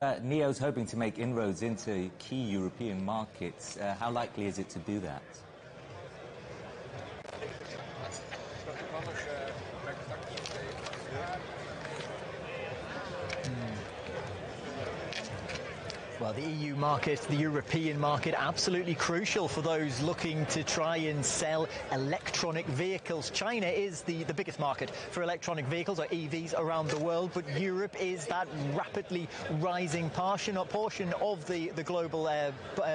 NIO's hoping to make inroads into key European markets. How likely is it to do that? Well, the EU market, the European market, absolutely crucial for those looking to try and sell electronic vehicles. China is the biggest market for electronic vehicles, or EVs, around the world, but Europe is that rapidly rising portion of the global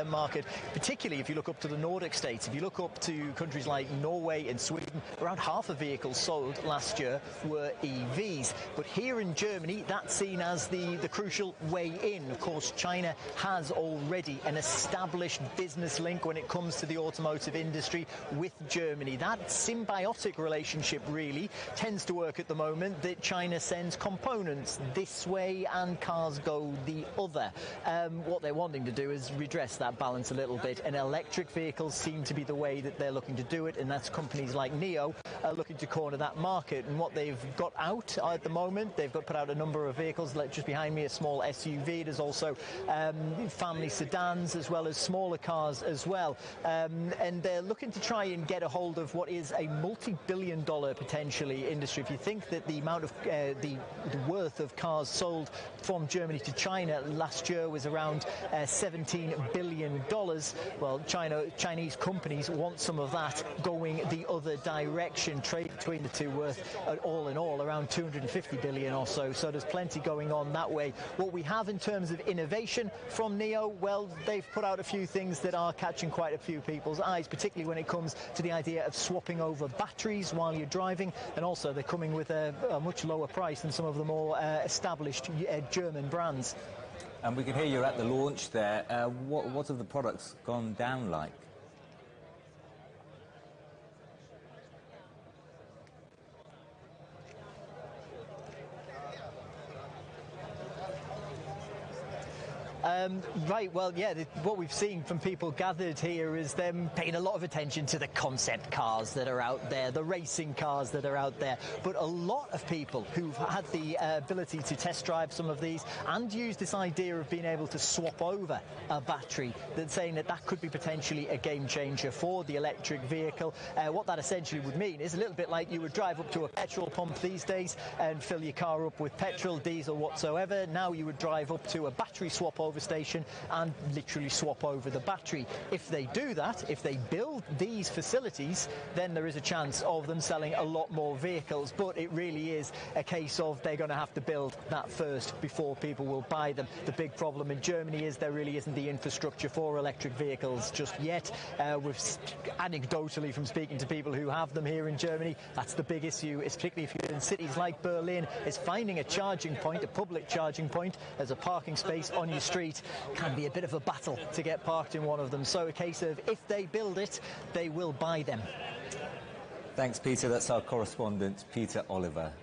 market, particularly if you look up to the Nordic states. If you look up to countries like Norway and Sweden, around half of vehicles sold last year were EVs. But here in Germany, that's seen as the crucial way in. Of course, China has already an established business link when it comes to the automotive industry with Germany. That symbiotic relationship really tends to work at the moment, that China sends components this way and cars go the other. What they're wanting to do is redress that balance a little bit, and electric vehicles seem to be the way that they're looking to do it, and that's companies like NIO looking to corner that market. And what they've got out at the moment, they've put out a number of vehicles, like just behind me, a small SUV. There's also family sedans as well as smaller cars as well, and they're looking to try and get a hold of what is a multi-billion-dollar potentially industry. If you think that the amount of the worth of cars sold from Germany to China last year was around $17 billion, well, Chinese companies want some of that going the other direction. Trade between the two worth all in all around 250 billion or so. So there's plenty going on that way. What we have in terms of innovation from NIO, well, they've put out a few things that are catching quite a few people's eyes, particularly when it comes to the idea of swapping over batteries while you're driving, and also they're coming with a much lower price than some of the more established German brands. And we can hear you're at the launch there. What have the products gone down like? Right, well, yeah, what we've seen from people gathered here is them paying a lot of attention to the concept cars that are out there, the racing cars that are out there. But a lot of people who've had the ability to test drive some of these and use this idea of being able to swap over a battery, that's saying that that could be potentially a game changer for the electric vehicle. What that essentially would mean is a little bit like you would drive up to a petrol pump these days and fill your car up with petrol, diesel, whatsoever. Now you would drive up to a battery swap over station and literally swap over the battery. If they do that, if they build these facilities, then there is a chance of them selling a lot more vehicles. But it really is a case of they're going to have to build that first before people will buy them. The big problem in Germany is there really isn't the infrastructure for electric vehicles just yet. Anecdotally, from speaking to people who have them here in Germany, that's the big issue, is particularly if you're in cities like Berlin, is finding a charging point, a public charging point, as a parking space on your street can be a bit of a battle to get parked in one of them. So a case of if they build it, they will buy them. Thanks, Peter. That's our correspondent, Peter Oliver.